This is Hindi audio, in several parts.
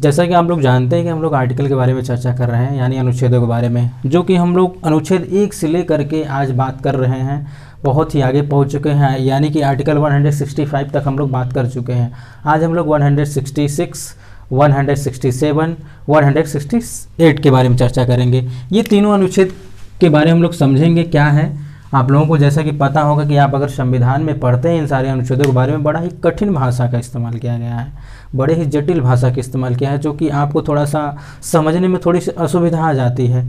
जैसा कि आप लोग जानते हैं कि हम लोग आर्टिकल के बारे में चर्चा कर रहे हैं, यानी अनुच्छेदों के बारे में, जो कि हम लोग अनुच्छेद 1 से लेकर के आज बात कर रहे हैं। बहुत ही आगे पहुंच चुके हैं, यानी कि आर्टिकल 165 तक हम लोग बात कर चुके हैं। आज हम लोग 166, 167, 168 के बारे में चर्चा करेंगे। ये तीनों अनुच्छेद के बारे में हम लोग समझेंगे क्या है। आप लोगों को जैसा कि पता होगा कि आप अगर संविधान में पढ़ते हैं इन सारे अनुच्छेदों के बारे में, बड़ा ही कठिन भाषा का इस्तेमाल किया गया है, बड़े ही जटिल भाषा का इस्तेमाल किया है, जो कि आपको थोड़ा सा समझने में थोड़ी सी असुविधा आ जाती है।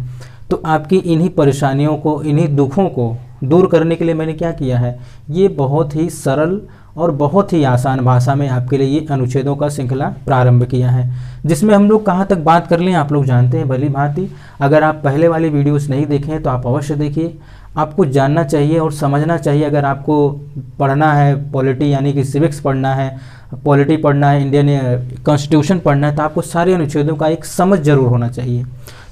तो आपकी इन्हीं परेशानियों को, इन्हीं दुखों को दूर करने के लिए मैंने क्या किया है, ये बहुत ही सरल और बहुत ही आसान भाषा में आपके लिए ये अनुच्छेदों का श्रृंखला प्रारंभ किया है, जिसमें हम लोग कहाँ तक बात कर लें आप लोग जानते हैं भली भांति। अगर आप पहले वाली वीडियोस नहीं देखे हैं तो आप अवश्य देखिए। आपको जानना चाहिए और समझना चाहिए। अगर आपको पढ़ना है पॉलिटी यानी कि सिविक्स पढ़ना है, पॉलिटी पढ़ना है, इंडियन कॉन्स्टिट्यूशन पढ़ना है, तो आपको सारे अनुच्छेदों का एक समझ जरूर होना चाहिए।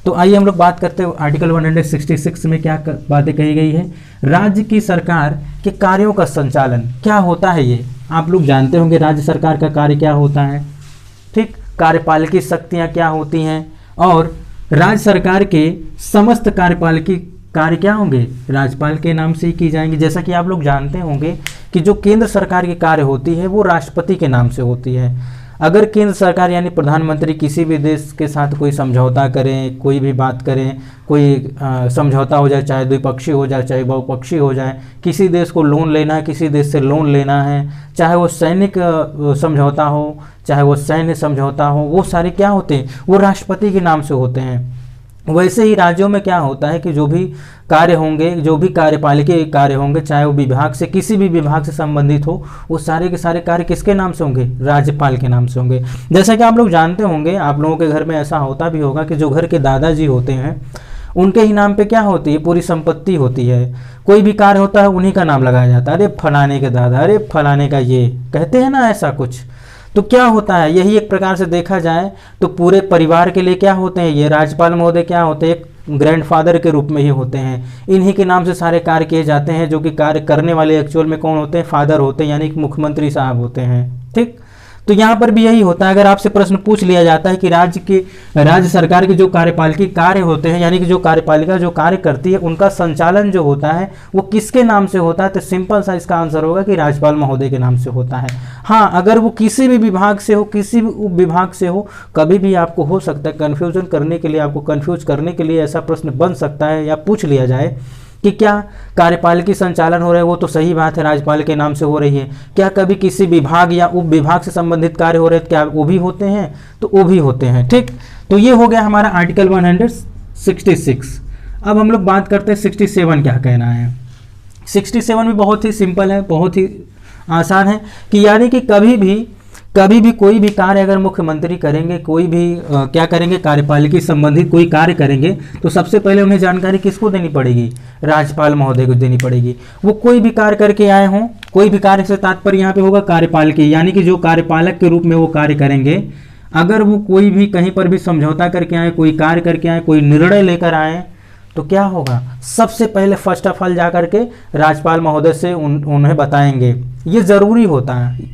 तो आइए हम लोग बात करते हैं आर्टिकल 166 में क्या बातें कही गई है। राज्य की सरकार के कार्यों का संचालन क्या होता है, ये आप लोग जानते होंगे। राज्य सरकार का कार्य क्या होता है, ठीक, कार्यपालिकी शक्तियाँ क्या होती हैं, और राज्य सरकार के समस्त कार्यपालिकी कार्य क्या होंगे, राज्यपाल के नाम से ही की जाएंगे। जैसा कि आप लोग जानते होंगे कि जो केंद्र सरकार की कार्य होती है वो राष्ट्रपति के नाम से होती है। अगर केंद्र सरकार यानी प्रधानमंत्री किसी भी देश के साथ कोई समझौता करें, कोई भी बात करें, कोई समझौता हो जाए, चाहे द्विपक्षीय हो जाए चाहे बहुपक्षीय हो जाए, किसी देश को लोन लेना है, किसी देश से लोन लेना है, चाहे वो सैनिक समझौता हो चाहे वो सैन्य समझौता हो, वो सारे क्या होते हैं, वो राष्ट्रपति के नाम से होते हैं। वैसे ही राज्यों में क्या होता है कि जो भी कार्य होंगे, जो भी कार्यपालिकी कार्य होंगे, चाहे वो विभाग से, किसी भी विभाग से संबंधित हो, वो सारे के सारे कार्य किसके नाम से होंगे, राज्यपाल के नाम से होंगे। जैसा कि आप लोग जानते होंगे, आप लोगों के घर में ऐसा होता भी होगा कि जो घर के दादाजी होते हैं उनके ही नाम पे क्या होती है, पूरी संपत्ति होती है। कोई भी कार्य होता है उन्हीं का नाम लगाया जाता है, अरे फलाने के दादा, अरे फलाने का, ये कहते हैं ना ऐसा कुछ। तो क्या होता है, यही एक प्रकार से देखा जाए तो पूरे परिवार के लिए क्या होते हैं, ये राज्यपाल महोदय क्या होते हैं, एक ग्रैंडफादर के रूप में ही होते हैं। इन्हीं के नाम से सारे कार्य किए जाते हैं, जो कि कार्य करने वाले एक्चुअल में कौन होते हैं, फादर होते हैं, यानी कि मुख्यमंत्री साहब होते हैं, ठीक। तो यहाँ पर भी यही होता है। अगर आपसे प्रश्न पूछ लिया जाता है कि राज्य सरकार के जो कार्यपालिकी कार्य होते हैं, यानी कि जो कार्यपालिका जो कार्य करती है, उनका संचालन जो होता है वो किसके नाम से होता है, तो सिंपल सा इसका आंसर होगा कि राज्यपाल महोदय के नाम से होता है। हाँ, अगर वो किसी भी विभाग से हो, किसी भी उप विभाग से हो, कभी भी आपको हो सकता है कन्फ्यूजन करने के लिए, आपको कन्फ्यूज करने के लिए ऐसा प्रश्न बन सकता है या पूछ लिया जाए कि क्या कार्यपालिकी संचालन हो रहा है, वो तो सही बात है, राज्यपाल के नाम से हो रही है, क्या कभी किसी विभाग या उप विभाग से संबंधित कार्य हो रहे हैं, क्या वो भी होते हैं, तो वो भी होते हैं, ठीक। तो ये हो गया हमारा आर्टिकल 166। अब हम लोग बात करते हैं 67 क्या कहना है। 67 भी बहुत ही सिंपल है, बहुत ही आसान है कि यानी कि कभी भी कोई भी कार्य अगर मुख्यमंत्री करेंगे, कोई भी क्या करेंगे, कार्यपालिकी संबंधित कोई कार्य करेंगे, तो सबसे पहले उन्हें जानकारी किसको देनी पड़ेगी, राज्यपाल महोदय को देनी पड़ेगी। वो कोई भी कार्य करके आए हों, कोई भी कार्य से तात्पर्य यहाँ पे होगा कार्यपालिकी, यानी कि जो कार्यपालक के रूप में वो कार्य करेंगे। अगर वो कोई भी कहीं पर भी समझौता करके आए, कोई कार्य करके आए, कोई निर्णय लेकर आए, तो क्या होगा, सबसे पहले फर्स्ट ऑफ ऑल जाकर के राज्यपाल महोदय से उन्हें बताएंगे। ये ज़रूरी होता है,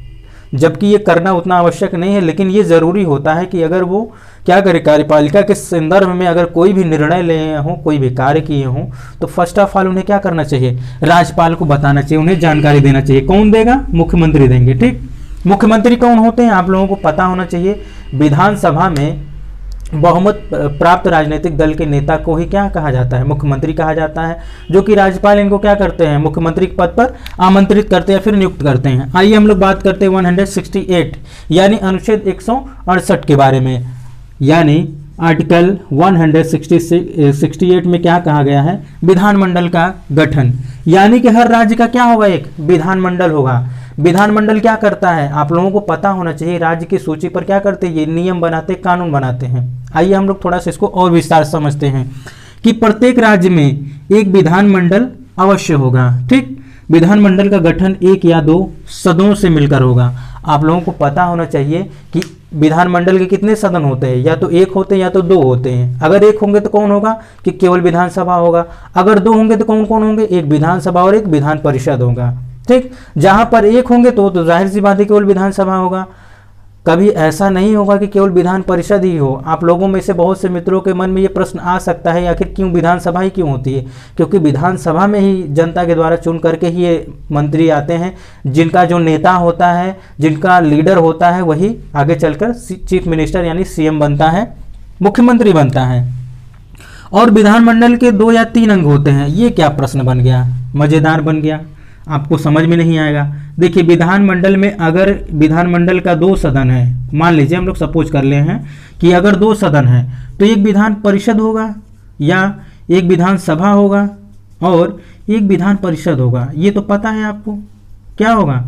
जबकि ये करना उतना आवश्यक नहीं है, लेकिन ये ज़रूरी होता है कि अगर वो क्या करे, कार्यपालिका के संदर्भ में अगर कोई भी निर्णय लिए हों, कोई भी कार्य किए हों, तो फर्स्ट ऑफ ऑल उन्हें क्या करना चाहिए, राज्यपाल को बताना चाहिए, उन्हें जानकारी देना चाहिए। कौन देगा, मुख्यमंत्री देंगे, ठीक। मुख्यमंत्री कौन होते हैं आप लोगों को पता होना चाहिए। विधानसभा में बहुमत प्राप्त राजनीतिक दल के नेता को ही क्या कहा जाता है, मुख्यमंत्री कहा जाता है, जो कि राज्यपाल इनको क्या करते हैं, मुख्यमंत्री के पद पर आमंत्रित करते हैं, फिर नियुक्त करते हैं। आइए हम लोग बात करते हैं 168 यानी अनुच्छेद 168 के बारे में। यानी आर्टिकल 168 में क्या कहा गया है, विधानमंडल का गठन, यानी कि हर राज्य का क्या होगा, एक विधानमंडल होगा। विधानमंडल क्या करता है, आप लोगों को पता होना चाहिए, राज्य की सूची पर क्या करते हैं, ये नियम बनाते, कानून बनाते हैं। आइए हम लोग थोड़ा सा इसको और विस्तार समझते हैं कि प्रत्येक राज्य में एक विधानमंडल अवश्य होगा, ठीक। विधानमंडल का गठन 1 या 2 सदनों से मिलकर होगा। आप लोगों को पता होना चाहिए कि विधानमंडल के कितने सदन होते हैं, या तो 1 होते हैं या तो 2 होते हैं। अगर 1 होंगे तो कौन होगा, कि केवल विधानसभा होगा। अगर 2 होंगे तो कौन कौन होंगे, एक विधानसभा और एक विधान परिषद होगा, ठीक। जहां पर 1 होंगे तो जाहिर सी बात है केवल विधानसभा होगा। कभी ऐसा नहीं होगा कि केवल विधान परिषद ही हो। आप लोगों में से बहुत से मित्रों के मन में ये प्रश्न आ सकता है, आखिर क्यों विधानसभा ही क्यों होती है? क्योंकि विधानसभा में ही जनता के द्वारा चुन करके ही ये मंत्री आते हैं, जिनका जो नेता होता है, जिनका लीडर होता है, वही आगे चलकर चीफ मिनिस्टर यानी सीएम बनता है, मुख्यमंत्री बनता है। और विधानमंडल के 2 या 3 अंग होते हैं। ये क्या प्रश्न बन गया, मजेदार बन गया, आपको समझ में नहीं आएगा। देखिए विधानमंडल में अगर विधानमंडल का 2 सदन है, मान लीजिए हम लोग सपोज कर ले हैं कि अगर 2 सदन है तो एक विधान परिषद होगा या एक विधानसभा होगा और एक विधान परिषद होगा। ये तो पता है आपको क्या होगा,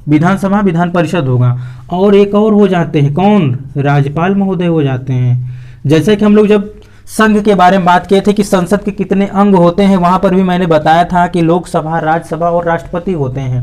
विधानसभा विधान परिषद होगा। और एक और हो जाते हैं, कौन? राज्यपाल महोदय हो जाते हैं। जैसे कि हम लोग जब संघ के बारे में बात किए थे कि संसद के कितने अंग होते हैं, वहां पर भी मैंने बताया था कि लोकसभा, राज्यसभा और राष्ट्रपति होते हैं।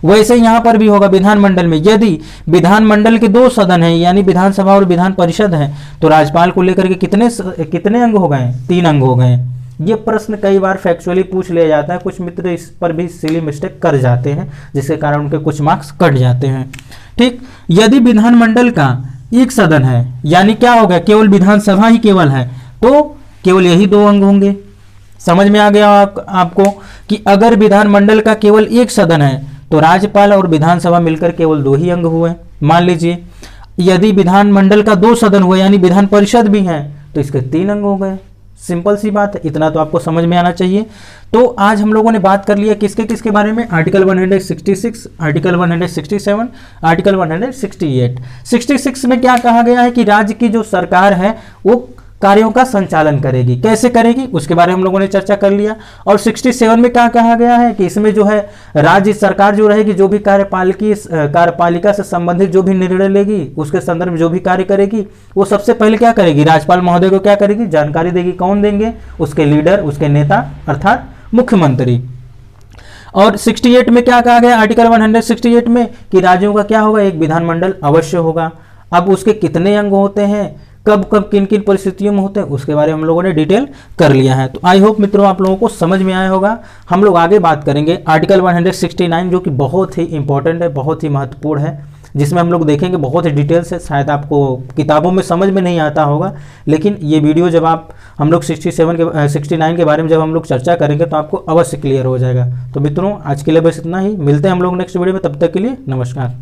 वैसे यहाँ पर भी होगा विधानमंडल में। यदि विधानमंडल के 2 सदन हैं यानी विधानसभा और विधान परिषद है, तो राज्यपाल को लेकर के कितने अंग हो गए? 3 अंग हो गए। ये प्रश्न कई बार फैक्चुअली पूछ लिया जाता है, कुछ मित्र इस पर भी सिली मिस्टेक कर जाते हैं, जिसके कारण उनके कुछ मार्क्स कट जाते हैं। ठीक, यदि विधानमंडल का 1 सदन है यानी क्या होगा, केवल विधानसभा ही केवल है, तो केवल यही 2 अंग होंगे। समझ में आ गया आपको कि अगर विधानमंडल का केवल 1 सदन है तो राज्यपाल और विधानसभा मिलकर केवल 2 ही अंग हुए। मान लीजिए यदि विधानमंडल का 2 सदन हुआ यानी विधान परिषद भी है तो इसके 3 अंग हो गए। सिंपल सी बात है, इतना तो आपको समझ में आना चाहिए। तो आज हम लोगों ने बात कर लिया किसके किसके बारे में, आर्टिकल 166, आर्टिकल 167, आर्टिकल 168। 66 में क्या कहा गया है कि राज्य की जो सरकार है वो कार्यों का संचालन करेगी। कैसे करेगी उसके बारे में हम लोगों ने चर्चा कर लिया। और 67 में क्या कहा गया है कि इसमें जो है राज्य सरकार जो रहेगी, जो भी कार्यपालिका से संबंधित जो भी निर्णय लेगी, उसके संदर्भ में जो भी कार्य करेगी, वो सबसे पहले क्या करेगी, राज्यपाल महोदय को क्या करेगी, जानकारी देगी। कौन देंगे? उसके लीडर, उसके नेता अर्थात मुख्यमंत्री। और 68 में क्या कहा गया, आर्टिकल 168 में कि राज्यों का क्या होगा, एक विधानमंडल अवश्य होगा। अब उसके कितने अंग होते हैं, कब कब किन किन परिस्थितियों में होते हैं, उसके बारे में हम लोगों ने डिटेल कर लिया है। तो आई होप मित्रों आप लोगों को समझ में आया होगा। हम लोग आगे बात करेंगे आर्टिकल 169 जो कि बहुत ही इंपॉर्टेंट है, बहुत ही महत्वपूर्ण है, जिसमें हम लोग देखेंगे बहुत ही डिटेल से। शायद आपको किताबों में समझ में नहीं आता होगा, लेकिन ये वीडियो जब हम लोग 69 के बारे में जब हम लोग चर्चा करेंगे तो आपको अवश्य क्लियर हो जाएगा। तो मित्रों आज के लिए बस इतना ही, मिलते हैं हम लोग नेक्स्ट वीडियो में, तब तक के लिए नमस्कार।